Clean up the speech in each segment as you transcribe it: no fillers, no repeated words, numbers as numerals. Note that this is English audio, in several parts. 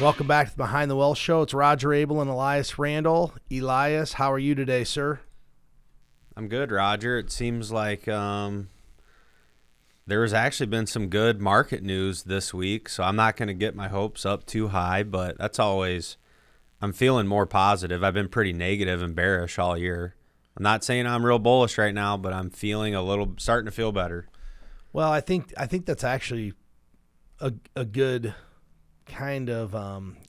Welcome back to the Behind the Wealth Show. It's Roger Abel and Elias Randel. Elias, how are you today, sir? I'm good, Roger. It seems like there has actually been some good market news this week, so I'm not going to get my hopes up too high, but that's always – I'm feeling more positive. I've been pretty negative and bearish all year. I'm not saying I'm real bullish right now, but I'm feeling starting to feel better. Well, I think that's actually a good kind of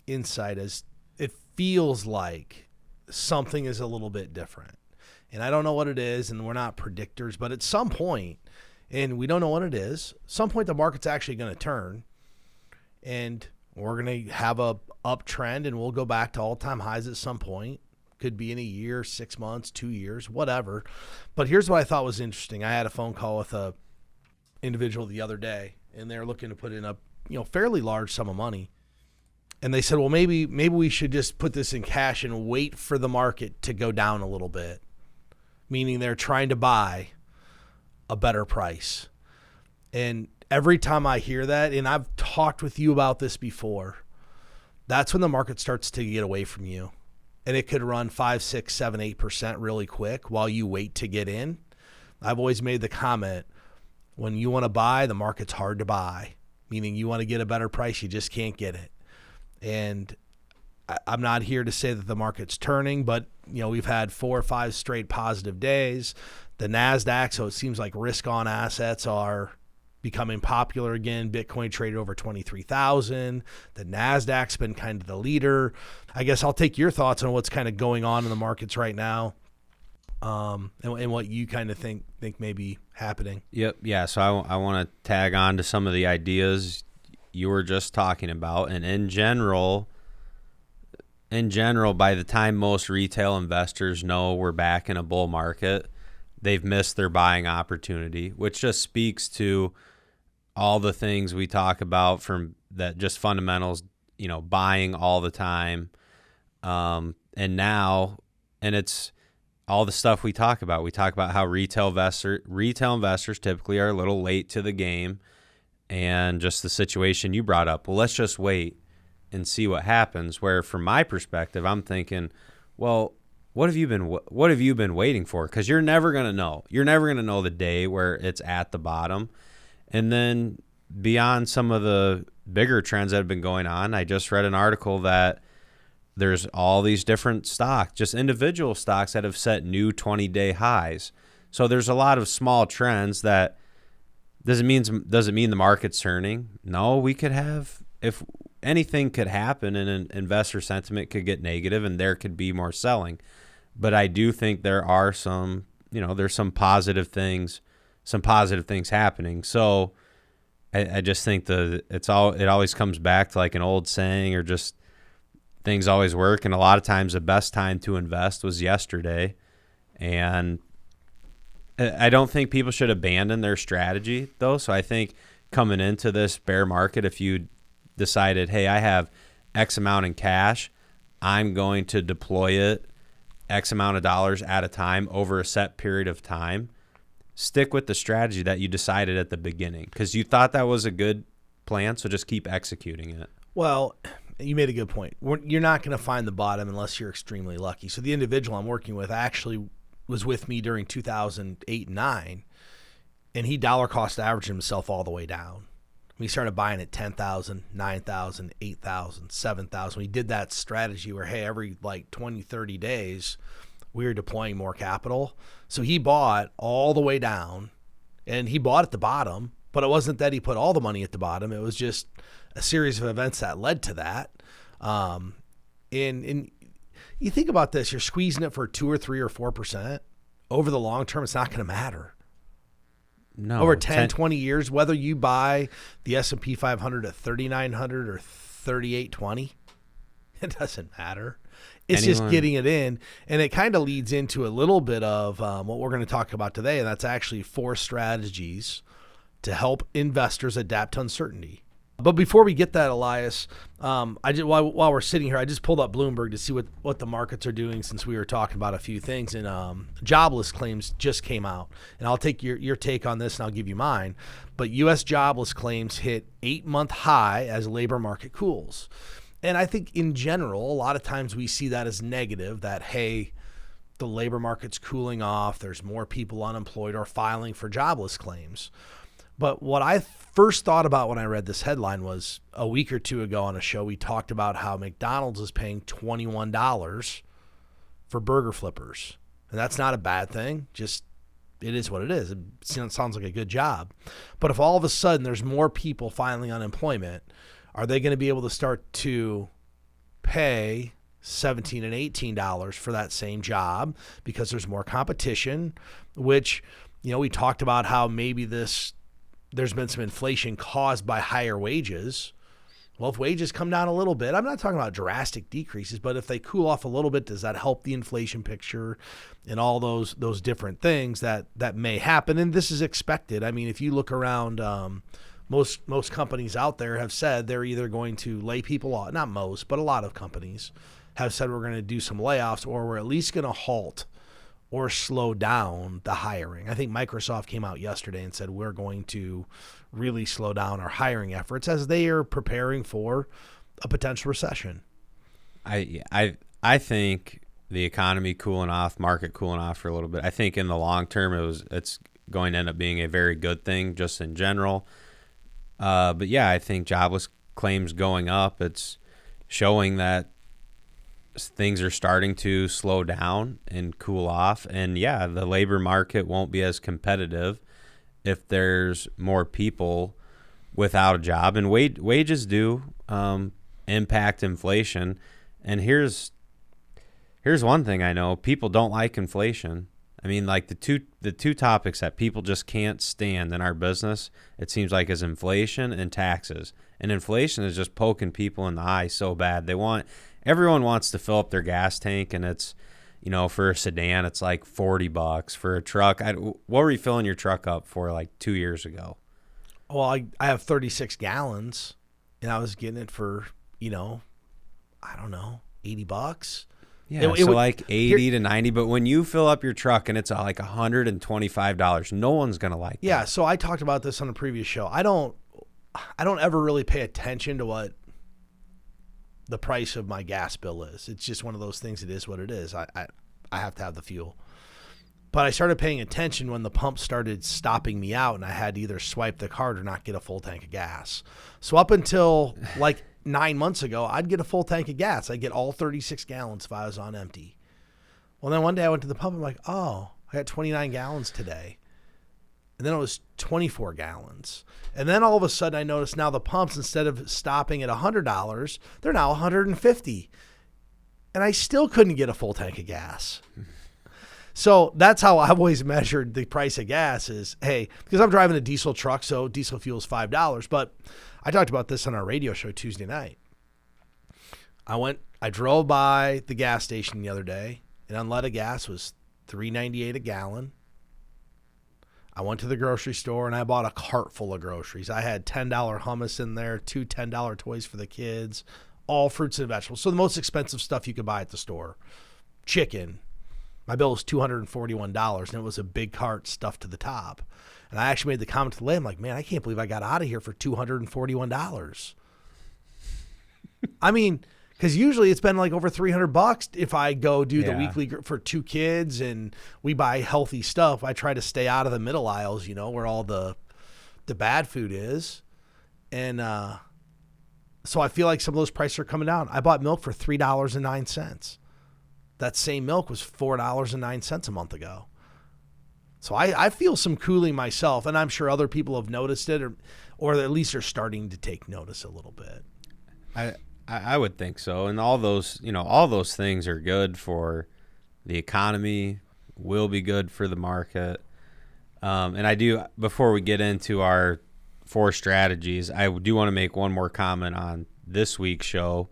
insight, as it feels like something is a little bit different. And I don't know what it is, and we're not predictors, but at some point, and we don't know what it is, some point the market's actually going to turn, and we're going to have a uptrend, and we'll go back to all-time highs at some point. Could be in a year, 6 months, 2 years, whatever. But here's what I thought was interesting. I had a phone call with a individual the other day, and they're looking to put in a fairly large sum of money. And they said, well, maybe we should just put this in cash and wait for the market to go down a little bit, meaning they're trying to buy a better price. And every time I hear that, and I've talked with you about this before, that's when the market starts to get away from you. And it could run 5, 6, 7, 8% really quick while you wait to get in. I've always made the comment, when you want to buy, the market's hard to buy, meaning you want to get a better price, you just can't get it. And I'm not here to say that the market's turning, but we've had 4 or 5 straight positive days. The NASDAQ, so it seems like risk-on assets are becoming popular again. Bitcoin traded over 23,000. The NASDAQ's been kind of the leader. I guess I'll take your thoughts on what's kind of going on in the markets right now, and what you kind of think may be happening. Yep. Yeah. So I want to tag on to some of the ideas you were just talking about. And in general, by the time most retail investors know we're back in a bull market, they've missed their buying opportunity, which just speaks to all the things we talk about from that, just fundamentals, buying all the time. And it's all the stuff we talk about. We talk about how retail investors typically are a little late to the game, and just the situation you brought up. Well, let's just wait and see what happens. Where from my perspective, I'm thinking, well, what have you been waiting for? Because you're never going to know. You're never going to know the day where it's at the bottom. And then beyond some of the bigger trends that have been going on, I just read an article that there's all these different stocks, just individual stocks that have set new 20-day highs. So there's a lot of small trends that doesn't mean the market's turning. No, we could have, if anything could happen, and an investor sentiment could get negative and there could be more selling. But I do think there are some, there's some positive things happening. So I just think it always comes back to like an old saying, or just things always work. And a lot of times the best time to invest was yesterday. And I don't think people should abandon their strategy, though. So I think coming into this bear market, if you decided, hey, I have X amount in cash, I'm going to deploy it X amount of dollars at a time over a set period of time, stick with the strategy that you decided at the beginning, because you thought that was a good plan, so just keep executing it. Well, you made a good point. You're not going to find the bottom unless you're extremely lucky. So the individual I'm working with actually was with me during 2008 and 9, and he dollar cost averaged himself all the way down. We started buying at 10,000, 9,000, 8,000, 7,000. We did that strategy where, hey, every like 20, 30 days, we were deploying more capital. So he bought all the way down, and he bought at the bottom, but it wasn't that he put all the money at the bottom. It was just a series of events that led to that. And you think about this, you're squeezing it for 2 or 3 or 4%. Over the long term, it's not going to matter. No, over 10, 20 years, whether you buy the S&P 500 at 3,900 or 3,820, it doesn't matter. It's just getting it in. And it kind of leads into a little bit of what we're going to talk about today, and that's actually 4 strategies to help investors adapt to uncertainty. But before we get that, Elias, while we're sitting here, I just pulled up Bloomberg to see what the markets are doing, since we were talking about a few things. And jobless claims just came out. And I'll take your take on this, and I'll give you mine. But U.S. jobless claims hit 8-month high as labor market cools. And I think in general, a lot of times we see that as negative, that, hey, the labor market's cooling off, there's more people unemployed or filing for jobless claims. But what I first thought about when I read this headline was a week or two ago on a show, we talked about how McDonald's is paying $21 for burger flippers. And that's not a bad thing. Just, it is what it is. It sounds like a good job. But if all of a sudden there's more people filing unemployment, are they going to be able to start to pay $17 and $18 for that same job because there's more competition, which, we talked about how maybe there's been some inflation caused by higher wages. Well, if wages come down a little bit, I'm not talking about drastic decreases, but if they cool off a little bit, does that help the inflation picture and all those different things that may happen? And this is expected. I mean, if you look around, most companies out there have said they're either going to lay people off, not most, but a lot of companies have said we're going to do some layoffs, or we're at least going to halt or slow down the hiring. I think Microsoft came out yesterday and said we're going to really slow down our hiring efforts as they are preparing for a potential recession. I think the economy cooling off, market cooling off for a little bit. I think in the long term it's going to end up being a very good thing just in general. But yeah, I think jobless claims going up, it's showing that things are starting to slow down and cool off. And yeah, the labor market won't be as competitive if there's more people without a job. And wages do impact inflation. And here's one thing I know. People don't like inflation. I mean, like the two topics that people just can't stand in our business, it seems like, is inflation and taxes. And inflation is just poking people in the eye so bad. Everyone wants to fill up their gas tank, and it's, for a sedan, it's like $40. For a truck, what were you filling your truck up for like 2 years ago? Well, I have 36 gallons, and I was getting it for, I don't know, $80. Yeah, so like 80 to 90. But when you fill up your truck and it's like $125, no one's gonna like that. Yeah, so I talked about this on a previous show. I don't ever really pay attention to what the price of my gas bill is. It's just one of those things. It is what it is. I have to have the fuel. But I started paying attention when the pump started stopping me out, and I had to either swipe the card or not get a full tank of gas. So up until like 9 months ago, I'd get a full tank of gas. I'd get all 36 gallons if I was on empty. Well, then one day I went to the pump. I'm like, oh, I got 29 gallons today. And then it was 24 gallons. And then all of a sudden I noticed now the pumps, instead of stopping at $100, they're now $150. And I still couldn't get a full tank of gas. So that's how I've always measured the price of gas is, hey, because I'm driving a diesel truck, so diesel fuel is $5. But I talked about this on our radio show Tuesday night. I drove by the gas station the other day, and unleaded gas was $3.98 a gallon. I went to the grocery store and I bought a cart full of groceries. I had $10 hummus in there, two $10 toys for the kids, all fruits and vegetables. So the most expensive stuff you could buy at the store. Chicken. My bill was $241, and it was a big cart stuffed to the top. And I actually made the comment to the lady, I'm like, man, I can't believe I got out of here for $241. I mean, because usually it's been like over $300 if I go do the weekly for two kids and we buy healthy stuff. I try to stay out of the middle aisles, where all the bad food is. And so I feel like some of those prices are coming down. I bought milk for $3.09. That same milk was $4.09 a month ago. So I feel some cooling myself, and I'm sure other people have noticed it or at least are starting to take notice a little bit. I would think so. And all those things are good for the economy, will be good for the market. And I do, before we get into our 4 strategies, I do want to make one more comment on this week's show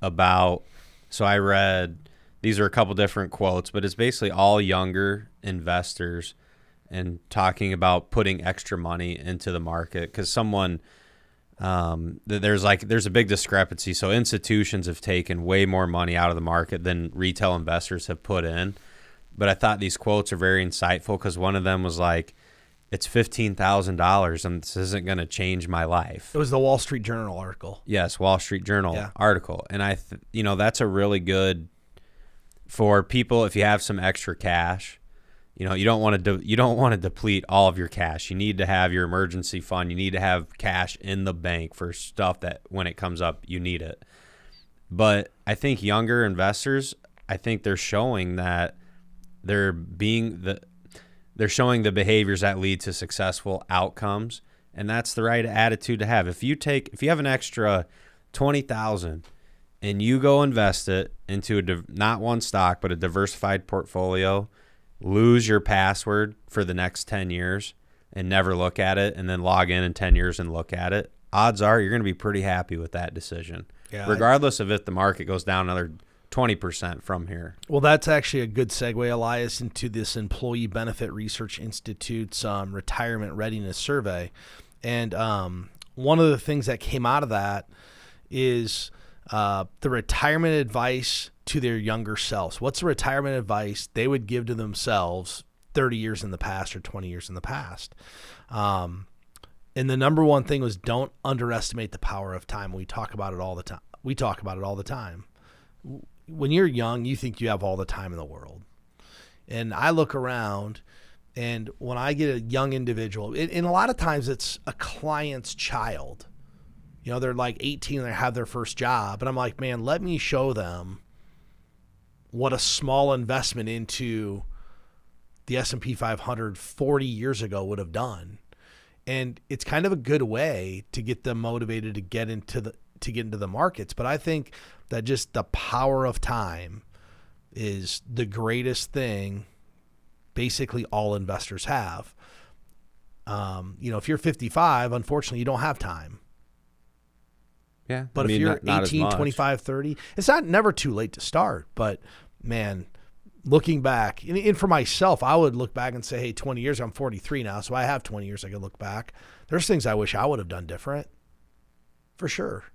so I read, these are a couple different quotes, but it's basically all younger investors and talking about putting extra money into the market because there's a big discrepancy. So institutions have taken way more money out of the market than retail investors have put in. But I thought these quotes are very insightful because one of them was like, it's $15,000 and this isn't going to change my life. It was the Wall Street Journal article. Yes, Wall Street Journal article. And that's a really good for people if you have some extra cash. You don't want to deplete all of your cash. You need to have your emergency fund. You need to have cash in the bank for stuff that when it comes up, you need it. But I think younger investors, I think they're showing that they're showing the behaviors that lead to successful outcomes, and that's the right attitude to have. If you have an extra $20,000 and you go invest it into not one stock but a diversified portfolio, lose your password for the next 10 years and never look at it, and then log in 10 years and look at it, odds are you're going to be pretty happy with that decision, regardless of if the market goes down another 20% from here. Well, that's actually a good segue, Elias, into this Employee Benefit Research Institute's retirement readiness survey. And one of the things that came out of that is the retirement advice to their younger selves. What's the retirement advice they would give to themselves 30 years in the past or 20 years in the past? And the number one thing was, don't underestimate the power of time. We talk about it all the time. When you're young, you think you have all the time in the world. And I look around, and when I get a young individual, and a lot of times it's a client's child. They're like 18 and they have their first job. And I'm like, man, let me show them what a small investment into the S&P 500 40 years ago would have done. And it's kind of a good way to get them motivated to get into the markets. But I think that just the power of time is the greatest thing basically all investors have. If you're 55, unfortunately, you don't have time. Yeah. But if you're 18, 25, 30, it's never too late to start. But, man, looking back, and for myself, I would look back and say, hey, 20 years, I'm 43 now, so I have 20 years I could look back. There's things I wish I would have done different, for sure.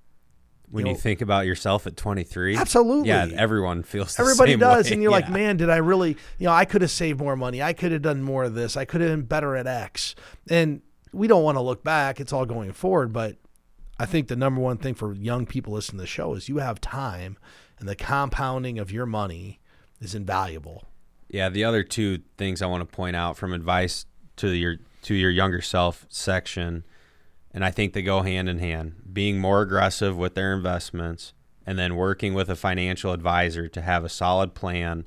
When you think about yourself at 23, absolutely. Yeah, everyone feels the Everybody same does, way. and you're like, man, did I really? I could have saved more money. I could have done more of this. I could have been better at X. And we don't want to look back. It's all going forward. But I think the number one thing for young people listening to the show is you have time, and the compounding of your money is invaluable. Yeah, the other two things I want to point out from advice to your younger self section, and I think they go hand in hand, being more aggressive with their investments and then working with a financial advisor to have a solid plan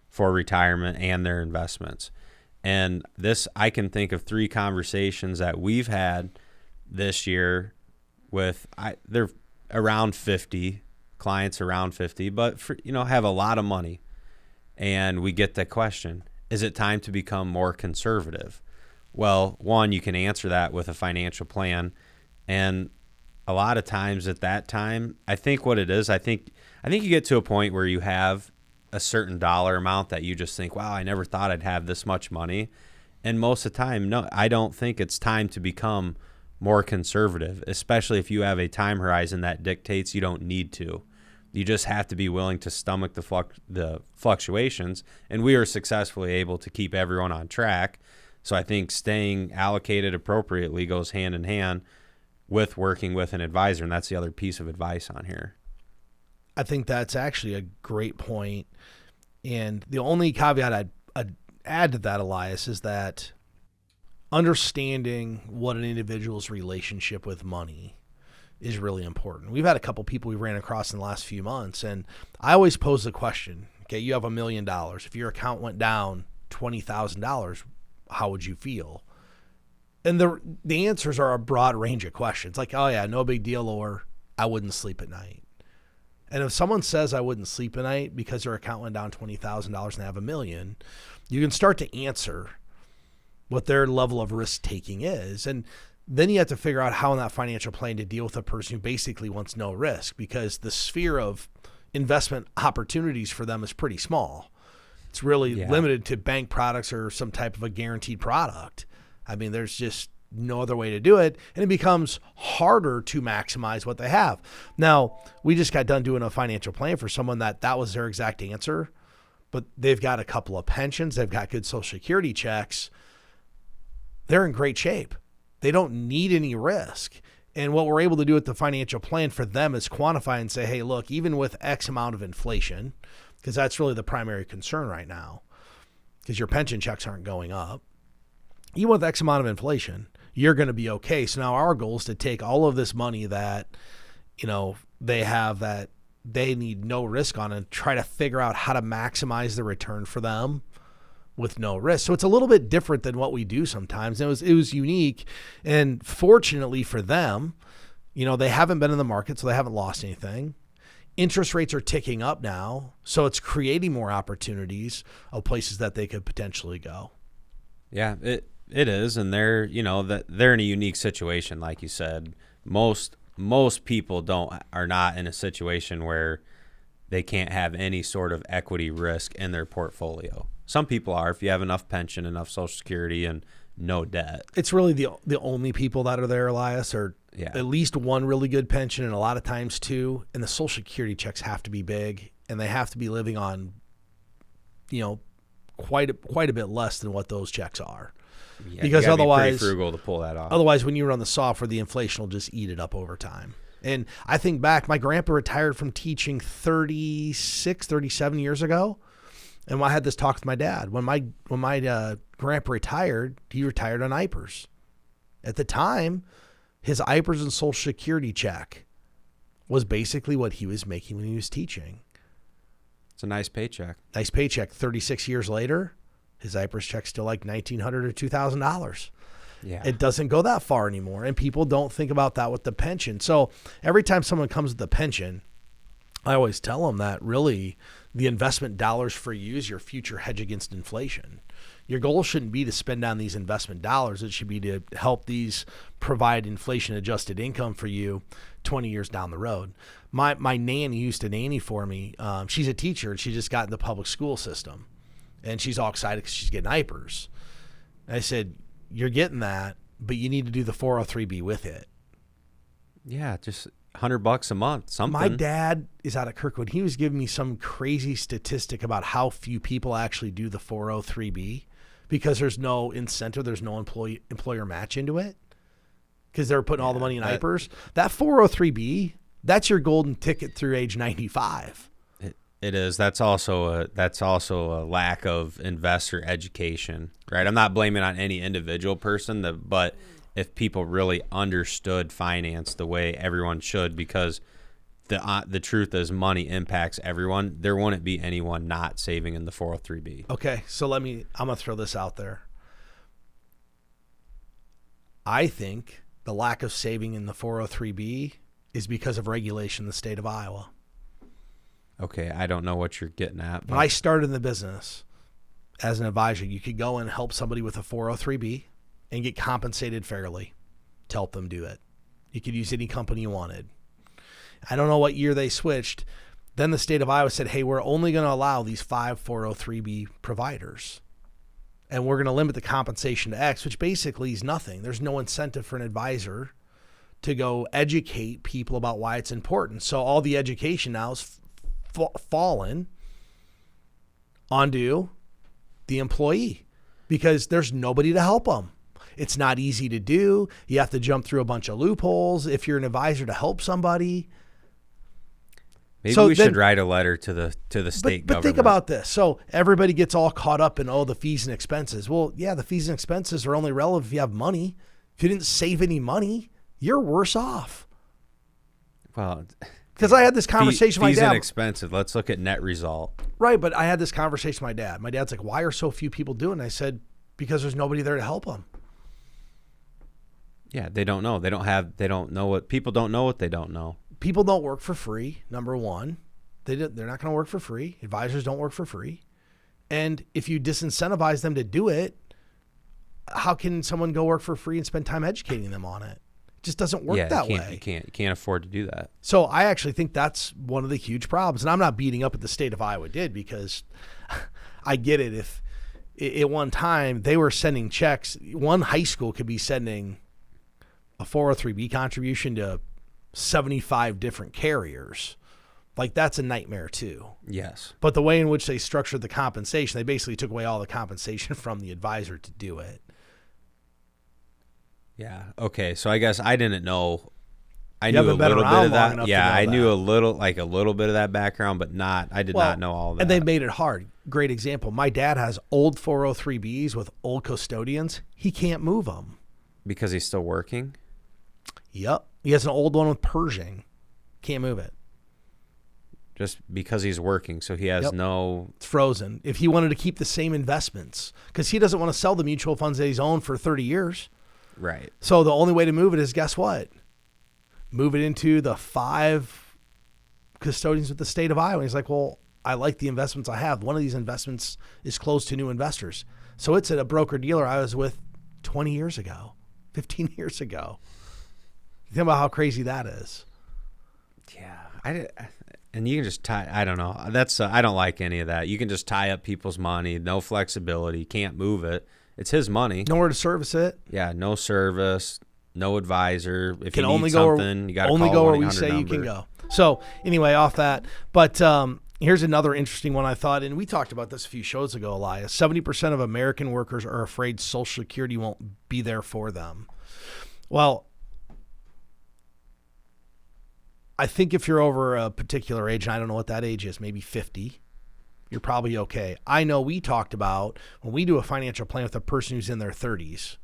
for retirement and their investments. And this, I can think of 3 conversations that we've had this year with, they're around 50, clients around 50, but have a lot of money. And we get the question, is it time to become more conservative? Well, one, you can answer that with a financial plan. And a lot of times at that time, I think what it is, I think you get to a point where you have a certain dollar amount that you just think, wow, I never thought I'd have this much money. And most of the time, no, I don't think it's time to become more conservative, especially if you have a time horizon that dictates you don't need to. You just have to be willing to stomach the fluctuations. And we are successfully able to keep everyone on track. So I think staying allocated appropriately goes hand in hand with working with an advisor, and that's the other piece of advice on here. I think that's actually a great point. And the only caveat I'd add to that, Elias, is that understanding what an individual's relationship with money is really important. We've had a couple people we ran across in the last few months, and I always pose the question, okay, you have $1 million. If your account went down $20,000, how would you feel? And the answers are a broad range of questions, like, oh yeah, no big deal, or I wouldn't sleep at night. And if someone says I wouldn't sleep at night because their account went down $20,000 and they have $1 million, you can start to answer what their level of risk taking is. And then you have to figure out how in that financial plan to deal with a person who basically wants no risk, because the sphere of investment opportunities for them is pretty small. It's really limited to bank products or some type of a guaranteed product. I mean, there's just no other way to do it, and it becomes harder to maximize what they have. Now, we just got done doing a financial plan for someone that was their exact answer, but they've got a couple of pensions, they've got good Social Security checks, they're in great shape. They don't need any risk. And what we're able to do with the financial plan for them is quantify and say, hey, look, even with X amount of inflation, because that's really the primary concern right now, because your pension checks aren't going up. Even with X amount of inflation, you're going to be okay. So now our goal is to take all of this money that, they have that they need no risk on and try to figure out how to maximize the return for them with no risk. So it's a little bit different than what we do sometimes. It was unique. And fortunately for them, they haven't been in the market, so they haven't lost anything. Interest rates are ticking up now, so it's creating more opportunities of places that they could potentially go. Yeah, it is, and they're they're in a unique situation, like you said. Most people are not in a situation where they can't have any sort of equity risk in their portfolio. Some people are, if you have enough pension, enough Social Security, and no debt. It's really the only people that are there, Elias, are at least one really good pension, and a lot of times two. And the Social Security checks have to be big, and they have to be living on, quite a bit less than what those checks are. Yeah, because otherwise, be pretty frugal to pull that off. Otherwise, when you run the software, the inflation will just eat it up over time. And I think back, my grandpa retired from teaching 37 years ago. And I had this talk with my dad. When my grandpa retired, he retired on IPERS. At the time, his IPERS and Social Security check was basically what he was making when he was teaching. It's a nice paycheck. 36 years later, his IPERS check's still like $1,900 or $2,000. Yeah. It doesn't go that far anymore. And people don't think about that with the pension. So every time someone comes with the pension, I always tell them that really the investment dollars for you is your future hedge against inflation. Your goal shouldn't be to spend on these investment dollars. It should be to help these provide inflation adjusted income for you 20 years down the road. My nanny used to nanny for me. She's a teacher, and she just got in the public school system. And she's all excited because she's getting IPERS. And I said, you're getting that, but you need to do the 403B with it. Yeah, just $100 a month, something. My dad is out of Kirkwood. He was giving me some crazy statistic about how few people actually do the 403B because there's no incentive, there's no employer match into it because they're putting all the money in IPERS. That 403B, that's your golden ticket through age 95. It is. That's also a lack of investor education, right? I'm not blaming on any individual person, but if people really understood finance the way everyone should, because the truth is money impacts everyone, there wouldn't be anyone not saving in the 403B. Okay, so I'm going to throw this out there. I think the lack of saving in the 403B is because of regulation in the state of Iowa. Okay, I don't know what you're getting at. When I started in the business as an advisor, you could go and help somebody with a 403B and get compensated fairly to help them do it. You could use any company you wanted. I don't know what year they switched. Then the state of Iowa said, hey, we're only going to allow these 5 403B providers. And we're going to limit the compensation to X, which basically is nothing. There's no incentive for an advisor to go educate people about why it's important. So all the education now is fallen onto the employee because there's nobody to help them. It's not easy to do. You have to jump through a bunch of loopholes if you're an advisor to help somebody. Maybe we should write a letter to the state government. But think about this. So everybody gets all caught up in, the fees and expenses. Well, yeah, the fees and expenses are only relevant if you have money. If you didn't save any money, you're worse off. Well, because I had this conversation with my dad. Fees and expenses. Let's look at net result. Right, but I had this conversation with my dad. My dad's like, why are so few people doing it? I said, because there's nobody there to help them. Yeah, they don't know. People don't know what they don't know. People don't work for free, number one. They're not going to work for free. Advisors don't work for free. And if you disincentivize them to do it, how can someone go work for free and spend time educating them on it? Just doesn't work that way. You can't afford to do that. So I actually think that's one of the huge problems. And I'm not beating up what the state of Iowa did because I get it. If at one time they were sending checks, one high school could be sending a 403B contribution to 75 different carriers. Like that's a nightmare too. Yes. But the way in which they structured the compensation, they basically took away all the compensation from the advisor to do it. Yeah. Okay. So I guess I didn't know. I You knew a haven't been little bit around of long that. enough to Yeah, know I knew that. a little bit of that background, but I did not know all that. And they made it hard. Great example. My dad has old 403Bs with old custodians. He can't move them. Because he's still working? Yep. He has an old one with Pershing. Can't move it. Just because he's working, so he has no... It's frozen. If he wanted to keep the same investments, because he doesn't want to sell the mutual funds that he's owned for 30 years. Right. So the only way to move it is, guess what? Move it into the 5 custodians with the state of Iowa. He's like, well, I like the investments I have. One of these investments is closed to new investors. So it's at a broker dealer I was with 20 years ago, 15 years ago. Think about how crazy that is. Yeah. And you can just tie, I don't know. That's I don't like any of that. You can just tie up people's money, no flexibility, can't move it. It's his money. Nowhere to service it. Yeah, no service, no advisor. If Can you only need go something, you got to call only go where we 1-800 say you number. can go. So anyway, off that. But here's another interesting one I thought, and we talked about this a few shows ago, Elias. 70% of American workers are afraid Social Security won't be there for them. Well, I think if you're over a particular age, and I don't know what that age is, maybe 50, you're probably okay. I know we talked about when we do a financial plan with a person who's in their 30s,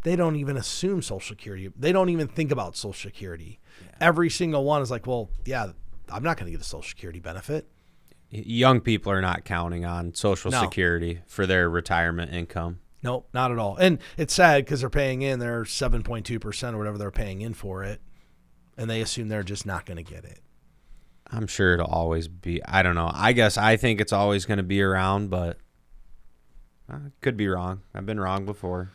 they don't even assume Social Security. They don't even think about Social Security. Yeah. Every single one is like, well, yeah, I'm not going to get a Social Security benefit. Young people are not counting on Social Security for their retirement income. No, not at all. And it's sad because they're paying in their 7.2% or whatever they're paying in for it, and they assume they're just not going to get it. I'm sure it'll always be. I don't know. I guess I think it's always going to be around, but I could be wrong. I've been wrong before.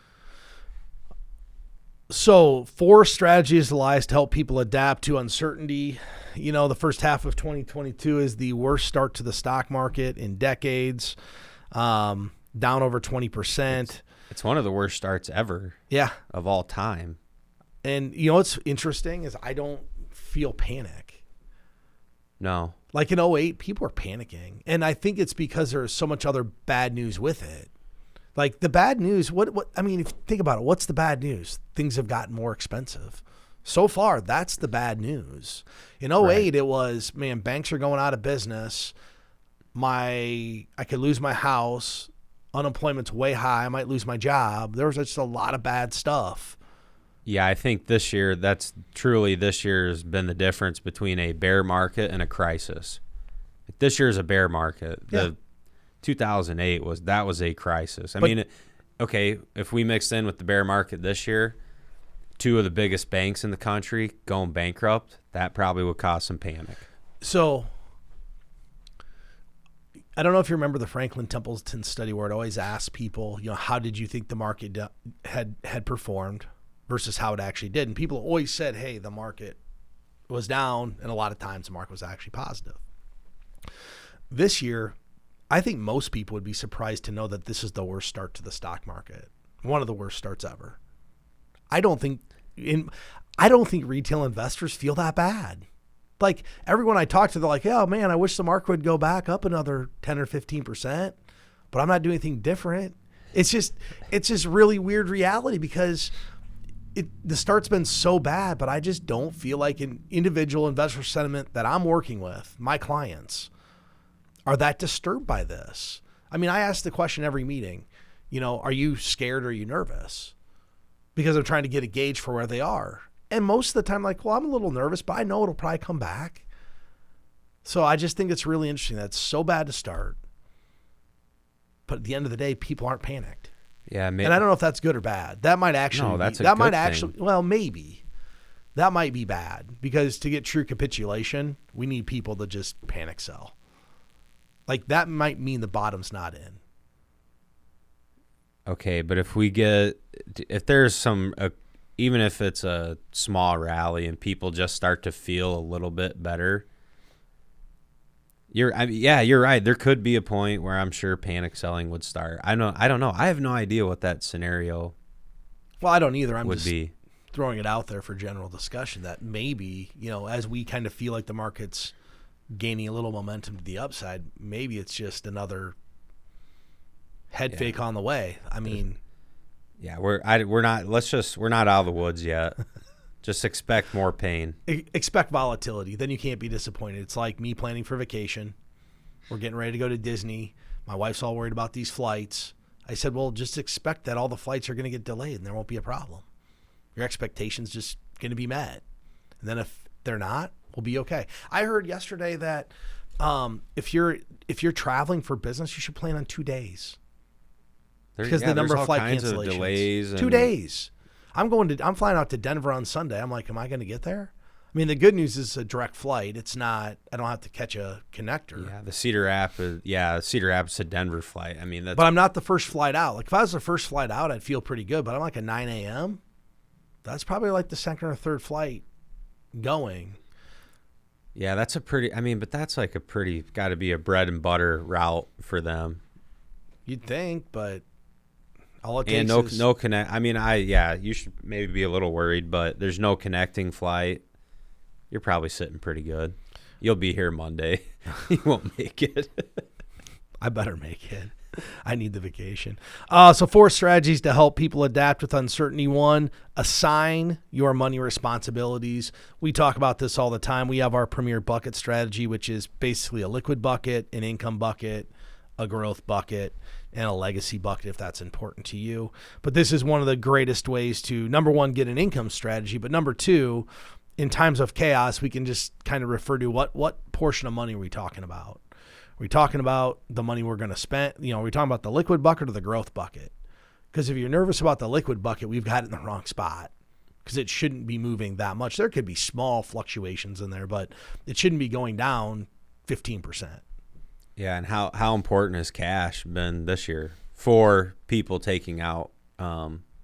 So 4 strategies, Elias, to help people adapt to uncertainty. You know, the first half of 2022 is the worst start to the stock market in decades, down over 20%. It's one of the worst starts ever. Yeah. Of all time. And you know what's interesting is I don't feel panic. No. Like in 2008, people were panicking. And I think it's because there's so much other bad news with it. Like the bad news, I mean, if you think about it, what's the bad news? Things have gotten more expensive. So far, that's the bad news. In 2008, It was, man, banks are going out of business. I could lose my house. Unemployment's way high. I might lose my job. There was just a lot of bad stuff. Yeah, I think this year has been the difference between a bear market and a crisis. This year is a bear market. Yeah. The 2008 was a crisis. I mean, okay, if we mixed in with the bear market this year, 2 of the biggest banks in the country going bankrupt, that probably would cause some panic. So I don't know if you remember the Franklin Templeton study where it always asks people, you know, how did you think the market had performed versus how it actually did? And people always said, hey, the market was down, and a lot of times the market was actually positive. This year, I think most people would be surprised to know that this is the worst start to the stock market. One of the worst starts ever. I don't think retail investors feel that bad. Like everyone I talk to, they're like, oh man, I wish the market would go back up another 10 or 15%, but I'm not doing anything different. It's just really weird reality because the start's been so bad, but I just don't feel like an individual investor sentiment that I'm working with, my clients, are that disturbed by this. I mean, I ask the question every meeting, you know, are you scared or are you nervous? Because I'm trying to get a gauge for where they are. And most of the time, like, well, I'm a little nervous, but I know it'll probably come back. So I just think it's really interesting. That's so bad to start. But at the end of the day, people aren't panicked. Yeah, and I don't know if that's good or bad. That might actually maybe. That might be bad because to get true capitulation, we need people to just panic sell. Like that might mean the bottom's not in. Okay, but if there's some, even if it's a small rally and people just start to feel a little bit better, you're right. There could be a point where I'm sure panic selling would start. I don't know. I have no idea what that scenario. Well, I don't either. I'm would just be throwing it out there for general discussion that maybe, you know, as we kind of feel like the market's gaining a little momentum to the upside, maybe it's just another head fake on the way. I mean, Yeah, we're not out of the woods yet. Just expect more pain. Expect volatility. Then you can't be disappointed. It's like me planning for vacation. We're getting ready to go to Disney. My wife's all worried about these flights. I said, well, just expect that all the flights are going to get delayed and there won't be a problem. Your expectation's just going to be met. And then if they're not, we'll be okay. I heard yesterday that if you're traveling for business, you should plan on 2 days. Because the number of flight cancellations. Delays 2 days. I'm flying out to Denver on Sunday. I'm like, am I going to get there? I mean, the good news is a direct flight. It's not. I don't have to catch a connector. Yeah, the Cedar Rapids to Denver flight. I mean, but I'm not the first flight out. Like if I was the first flight out, I'd feel pretty good. But I'm like a 9 a.m. That's probably like the second or third flight going. Yeah, that's but that's like got to be a bread and butter route for them. You'd think, but all it takes and is no connect. I mean, you should maybe be a little worried, but there's no connecting flight. You're probably sitting pretty good. You'll be here Monday. You won't make it. I better make it. I need the vacation. So 4 strategies to help people adapt with uncertainty. 1, assign your money responsibilities. We talk about this all the time. We have our premier bucket strategy, which is basically a liquid bucket, an income bucket, a growth bucket, and a legacy bucket if that's important to you. But this is one of the greatest ways to, number 1, get an income strategy. But number 2, in times of chaos, we can just kind of refer to what portion of money are we talking about? Are we talking about the money we're going to spend? Are we talking about the liquid bucket or the growth bucket? Because if you're nervous about the liquid bucket, we've got it in the wrong spot because it shouldn't be moving that much. There could be small fluctuations in there, but it shouldn't be going down 15%. Yeah, and how important has cash been this year for people taking out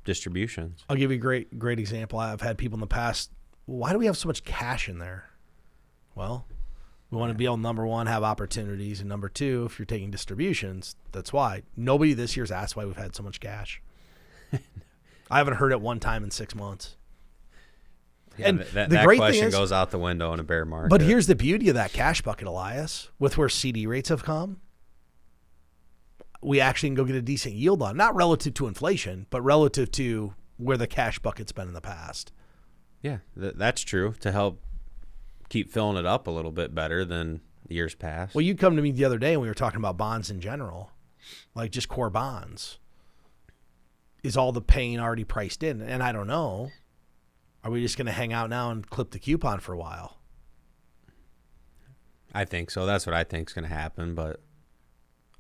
distributions? I'll give you a great example. I've had people in the past, why do we have so much cash in there? Well, we want to be able, number 1, have opportunities, and number 2, if you're taking distributions, that's why. Nobody this year's asked why we've had so much cash. I haven't heard it one time in 6 months. Yeah, and that great question thing is, goes out the window in a bear market. But here's the beauty of that cash bucket, Elias. With where CD rates have come, we actually can go get a decent yield on, not relative to inflation, but relative to where the cash bucket's been in the past. Yeah, that's true, to help keep filling it up a little bit better than years past. Well, you come to me the other day and we were talking about bonds in general, like just core bonds. Is all the pain already priced in? And I don't know. Are we just going to hang out now and clip the coupon for a while? I think so. That's what I think is going to happen. But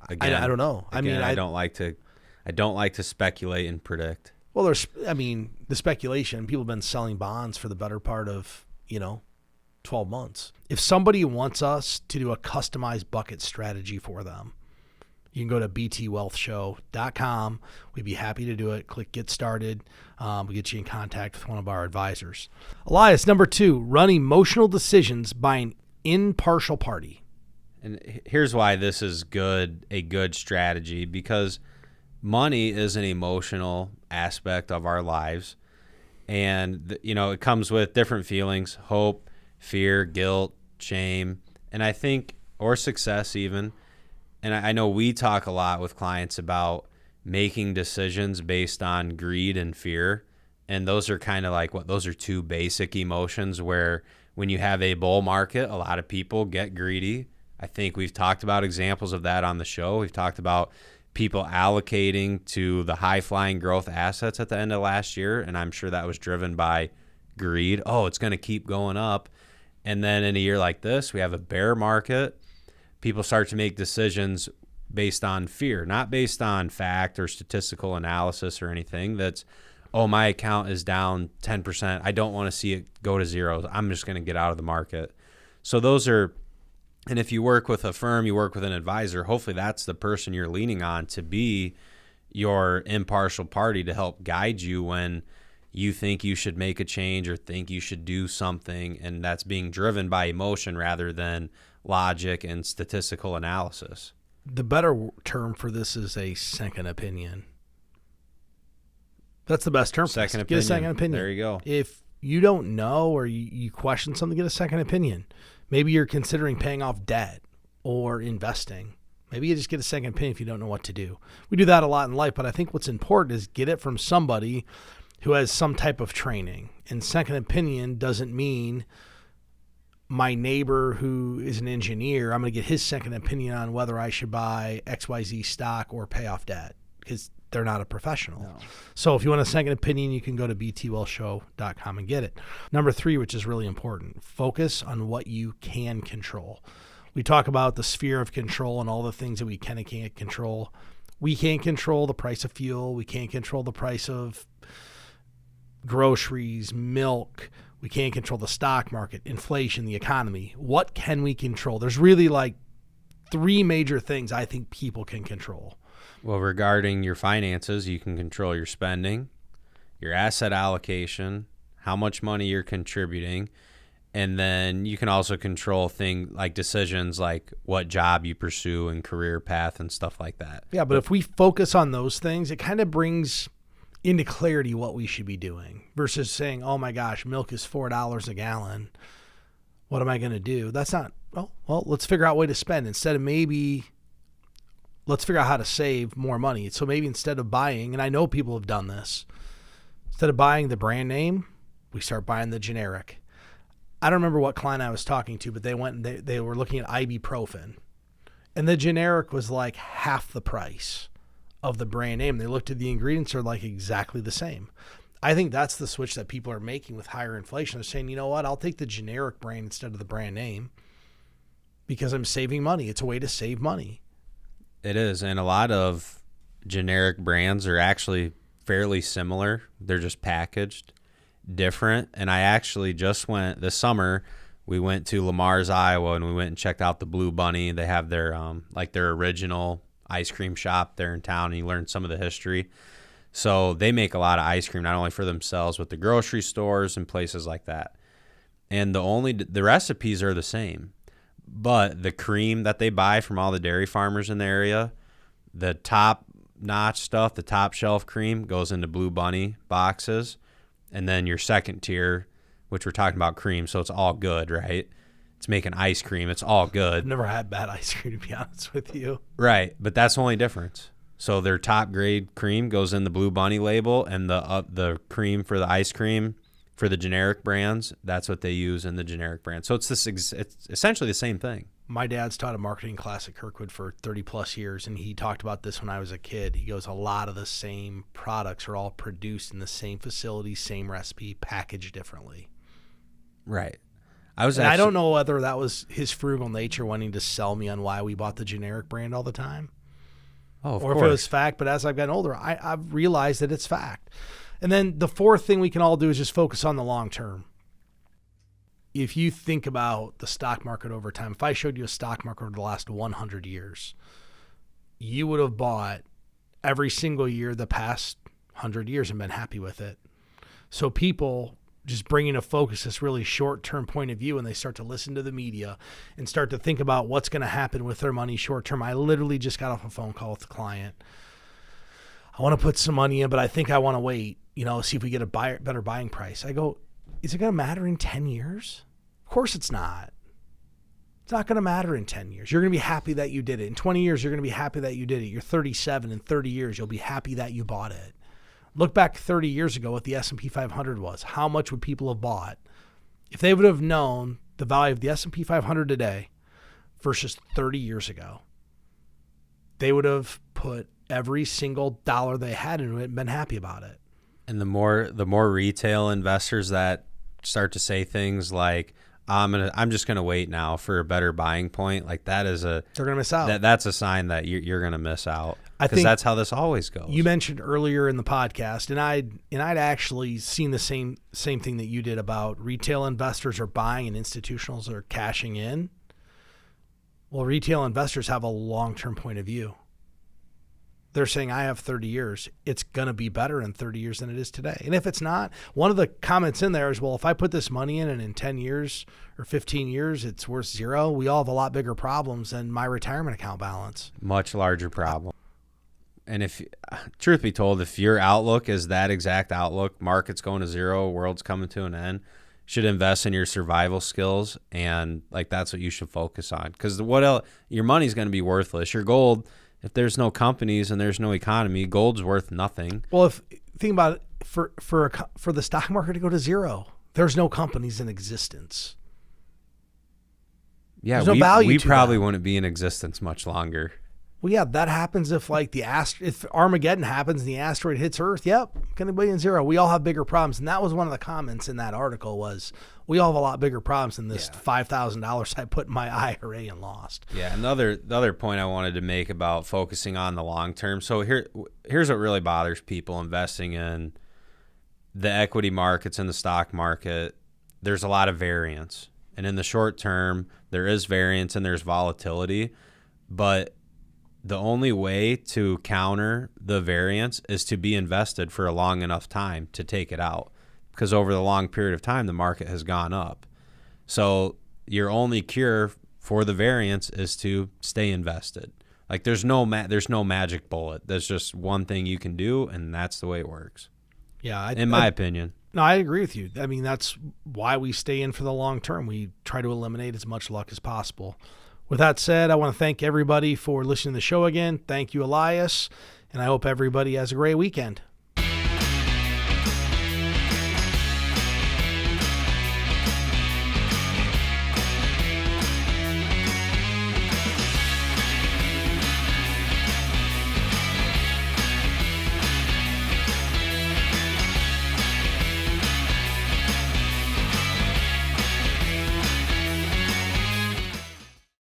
again, I don't know. Again, I don't like to speculate and predict. Well, the speculation, people have been selling bonds for the better part of, 12 months. If somebody wants us to do a customized bucket strategy for them, you can go to btwealthshow.com. We'd be happy to do it. Click Get Started. We'll get you in contact with one of our advisors. Elias, number 2, run emotional decisions by an impartial party. And here's why this is a good strategy, because money is an emotional aspect of our lives. And, it comes with different feelings: hope, fear, guilt, shame, and I think, or success even. And I know we talk a lot with clients about making decisions based on greed and fear. And those are kind of like those are 2 basic emotions where when you have a bull market, a lot of people get greedy. I think we've talked about examples of that on the show. We've talked about people allocating to the high-flying growth assets at the end of last year, and I'm sure that was driven by greed. Oh, it's going to keep going up. And then in a year like this, we have a bear market. People start to make decisions based on fear, not based on fact or statistical analysis or anything. That's, oh, my account is down 10%. I don't want to see it go to 0. I'm just going to get out of the market. So those are, and if you work with a firm, you work with an advisor, hopefully that's the person you're leaning on to be your impartial party to help guide you when you think you should make a change or think you should do something, and that's being driven by emotion rather than logic and statistical analysis. The better term for this is a second opinion. That's the best term for this. Get a second opinion. There you go. If you don't know or you question something, get a second opinion. Maybe you're considering paying off debt or investing. Maybe you just get a second opinion if you don't know what to do. We do that a lot in life, but I think what's important is get it from somebody who has some type of training. And second opinion doesn't mean my neighbor who is an engineer, I'm going to get his second opinion on whether I should buy XYZ stock or pay off debt, because they're not a professional. No. So if you want a second opinion, you can go to btwellshow.com and get it. Number 3, which is really important, focus on what you can control. We talk about the sphere of control and all the things that we can and can't control. We can't control the price of fuel. We can't control the price of groceries, milk. We can't control the stock market, inflation, the economy. What can we control? There's really like 3 major things I think people can control. Well, regarding your finances, you can control your spending, your asset allocation, how much money you're contributing, and then you can also control things like decisions like what job you pursue and career path and stuff like that. Yeah, but if we focus on those things, it kind of brings into clarity what we should be doing versus saying, oh my gosh, milk is $4 a gallon. What am I going to do? That's not, well, let's figure out a way to spend. Instead of maybe, let's figure out how to save more money. So maybe instead of buying, and I know people have done this, instead of buying the brand name, we start buying the generic. I don't remember what client I was talking to, but they went and they were looking at ibuprofen. And the generic was like half the price of the brand name. They looked at the ingredients, are like exactly the same. I think that's the switch that people are making with higher inflation. They're saying, you know what, I'll take the generic brand instead of the brand name because I'm saving money. It's a way to save money. It is. And a lot of generic brands are actually fairly similar. They're just packaged different. And I actually just went this summer, we went to Lamar's, Iowa, and we went and checked out the Blue Bunny. They have their like their original ice cream shop there in town, and you learn some of the history. So they make a lot of ice cream, not only for themselves, but the grocery stores and places like that. And the recipes are the same, but the cream that they buy from all the dairy farmers in the area, the top notch stuff, the top shelf cream goes into Blue Bunny boxes. And then your second tier, which we're talking about cream, so it's all good, right? It's making ice cream. It's all good. I've never had bad ice cream, to be honest with you. Right, but that's the only difference. So their top grade cream goes in the Blue Bunny label, and the cream for the ice cream for the generic brands, that's what they use in the generic brand. So it's essentially the same thing. My dad's taught a marketing class at Kirkwood for 30 plus years, and he talked about this when I was a kid. He goes, a lot of the same products are all produced in the same facility, same recipe, packaged differently. Right. I don't know whether that was his frugal nature wanting to sell me on why we bought the generic brand all the time. Oh, of or course. If it was fact, but as I've gotten older, I've realized that it's fact. And then the fourth thing we can all do is just focus on the long term. If you think about the stock market over time, if I showed you a stock market over the last 100 years, you would have bought every single year the past 100 years and been happy with it. So people just bringing a focus, this really short-term point of view, and they start to listen to the media and start to think about what's going to happen with their money short-term. I literally just got off a phone call with a client. I want to put some money in, but I think I want to wait, see if we get a better buying price. I go, is it going to matter in 10 years? Of course it's not. It's not going to matter in 10 years. You're going to be happy that you did it. In 20 years, you're going to be happy that you did it. You're 37. In 30 years, you'll be happy that you bought it. Look back 30 years ago what the S&P 500 was. How much would people have bought if they would have known the value of the S&P 500 today versus 30 years ago? They would have put every single dollar they had into it and been happy about it. And the more retail investors that start to say things like, I'm just gonna wait now for a better buying point, like they're gonna miss out. That's a sign that you're gonna miss out. I think that's how this always goes. You mentioned earlier in the podcast, and I'd actually seen the same thing that you did about retail investors are buying and institutionals are cashing in. Well, retail investors have a long-term point of view. They're saying, I have 30 years. It's going to be better in 30 years than it is today. And if it's not, one of the comments in there is, well, if I put this money in and in 10 years or 15 years, it's worth zero, we all have a lot bigger problems than my retirement account balance. Much larger problem. And if, truth be told, if your outlook is that exact outlook, market's going to zero, world's coming to an end, should invest in your survival skills, and like that's what you should focus on. Because what else? Your money's going to be worthless. Your gold, if there's no companies and there's no economy, gold's worth nothing. Well, if think about it, for the stock market to go to zero, there's no companies in existence. Yeah, there's no value. We to probably that. wouldn't be in existence much longer. Well, yeah, that happens if like if Armageddon happens and the asteroid hits Earth. Yep, going to be in zero. We all have bigger problems, and that was one of the comments in that article was we all have a lot bigger problems than this $5,000 I put in my IRA and lost. Yeah, the other point I wanted to make about focusing on the long term. So here's what really bothers people investing in the equity markets and the stock market. There's a lot of variance, and in the short term, there is variance and there's volatility, but the only way to counter the variance is to be invested for a long enough time to take it out, because over the long period of time, the market has gone up. So your only cure for the variance is to stay invested. Like there's no magic bullet. There's just one thing you can do, and that's the way it works. Yeah, in my opinion. No, I agree with you. I mean, that's why we stay in for the long term. We try to eliminate as much luck as possible. With that said, I want to thank everybody for listening to the show again. Thank you, Elias, and I hope everybody has a great weekend.